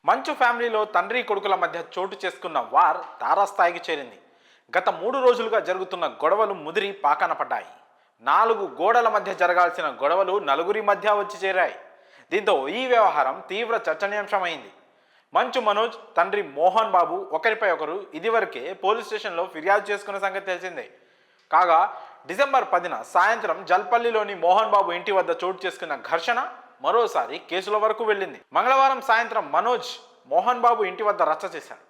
మంచు ఫ్యామిలీలో తండ్రి కొడుకుల మధ్య చోటు చేసుకున్న వార్ తారాస్థాయికి చేరింది. గత 3 రోజులుగా జరుగుతున్న గొడవలు ముదిరి పాకాన పడ్డాయి. 4 గోడల మధ్య జరగాల్సిన గొడవలు నలుగురి మధ్య వచ్చి చేరాయి. దీంతో ఈ వ్యవహారం తీవ్ర చర్చనీయాంశమైంది. మంచు మనోజ్, తండ్రి మోహన్ బాబు ఒకరిపై ఒకరు ఇదివరకే పోలీస్ స్టేషన్లో ఫిర్యాదు చేసుకున్న సంగతి తెలిసిందే. కాగా డిసెంబర్ 10న సాయంత్రం జల్పల్లిలోని మోహన్ బాబు ఇంటి వద్ద చోటు చేసుకున్న ఘర్షణ మరోసారి కేసుల వరకు వెళ్ళింది. మంగళవారం సాయంత్రం మనోజ్ మోహన్ బాబు ఇంటి వద్ద రచ్చ చేశాడు.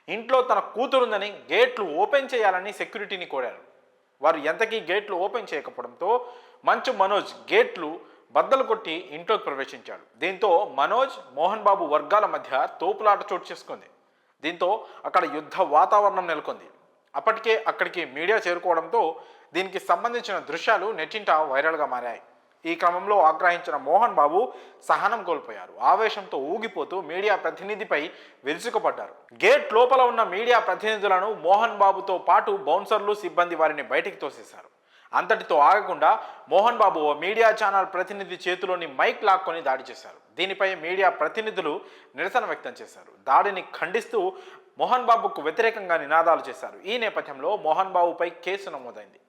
ఇంట్లో తన కూతురుందని గేట్లు ఓపెన్ చేయాలని సెక్యూరిటీని కోరారు. వారు ఎంతకీ గేట్లు ఓపెన్ చేయకపోవడంతో మంచు మనోజ్ గేట్లు బద్దలు కొట్టి ఇంట్లోకి ప్రవేశించాడు. దీంతో మనోజ్, మోహన్ బాబు వర్గాల మధ్య తోపులాట చోటు చేసుకుంది. దీంతో అక్కడ యుద్ధ వాతావరణం నెలకొంది. అప్పటికే అక్కడికి మీడియా చేరుకోవడంతో దీనికి సంబంధించిన దృశ్యాలు నెట్టింట వైరల్గా మారాయి. ఈ క్రమంలో ఆగ్రహించిన మోహన్ బాబు సహనం కోల్పోయారు. ఆవేశంతో ఊగిపోతూ మీడియా ప్రతినిధిపై విరుచుకుపడ్డారు. గేట్ లోపల ఉన్న మీడియా ప్రతినిధులను మోహన్ బాబుతో పాటు బౌన్సర్లు, సిబ్బంది వారిని బయటికి తోసేశారు. అంతటితో ఆగకుండా మోహన్ బాబు ఓ మీడియా ఛానల్ ప్రతినిధి చేతిలోని మైక్ లాక్కొని దాడి చేశారు. దీనిపై మీడియా ప్రతినిధులు నిరసన వ్యక్తం చేశారు. దాడిని ఖండిస్తూ మోహన్ బాబుకు వ్యతిరేకంగా నినాదాలు చేశారు. ఈ నేపథ్యంలో మోహన్ బాబుపై కేసు నమోదైంది.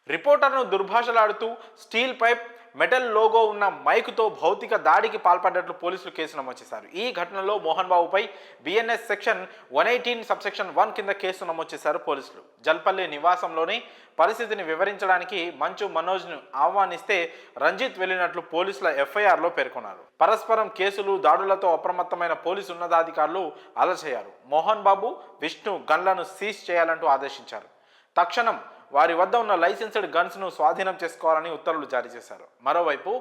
రిపోర్టర్ను దుర్భాషలాడుతూ స్టీల్ పైప్, మెటల్ లోగో ఉన్న మైకుతో భౌతిక దాడికి పాల్పడ్డట్లు పోలీసులు కేసు నమోదు చేశారు. ఈ ఘటనలో మోహన్ బాబుపై బిఎన్ఎస్ సెక్షన్ 118 సబ్సెక్షన్ 1 కింద కేసు నమోదు చేశారు పోలీసులు. జల్పల్లి నివాసంలోని పరిస్థితిని వివరించడానికి మంచు మనోజ్ను ఆహ్వానిస్తే రంజిత్ వెళ్లినట్లు పోలీసుల ఎఫ్ఐఆర్లో పేర్కొన్నారు. పరస్పరం కేసులు, దాడులతో అప్రమత్తమైన పోలీసు ఉన్నతాధికారులు అలర్చయ్యారు. మోహన్ బాబు, విష్ణు గన్లను సీజ్ చేయాలంటూ ఆదేశించారు. తక్షణం వారి వద్ద ఉన్న లైసెన్స్డ్ గన్స్ను స్వాధీనం చేసుకోవాలని ఉత్తర్వులు జారీ చేశారు. మరోవైపు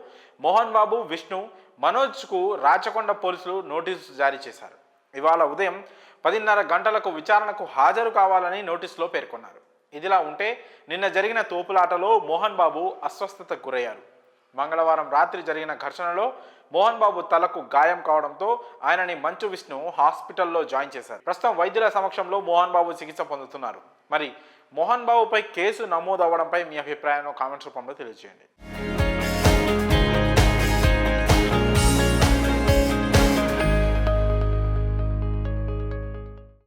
మోహన్ బాబు, విష్ణు, మనోజ్కు రాచకొండ పోలీసులు నోటీసు జారీ చేశారు. ఇవాళ ఉదయం 10:30 గంటలకు విచారణకు హాజరు కావాలని నోటీసులో పేర్కొన్నారు. ఇదిలా ఉంటే నిన్న జరిగిన తోపులాటలో మోహన్ బాబు అస్వస్థతకు గురయ్యారు. మంగళవారం రాత్రి జరిగిన ఘర్షణలో మోహన్ బాబు తలకు గాయం కావడంతో ఆయనని మంచు విష్ణు హాస్పిటల్లో జాయిన్ చేశారు. ప్రస్తుతం వైద్యుల సమక్షంలో మోహన్ బాబు చికిత్స పొందుతున్నారు. మరి మోహన్ బాబుపై కేసు నమోదు అవ్వడంపై మీ అభిప్రాయాన్ని కామెంట్స్ రూపంలో తెలియజేయండి.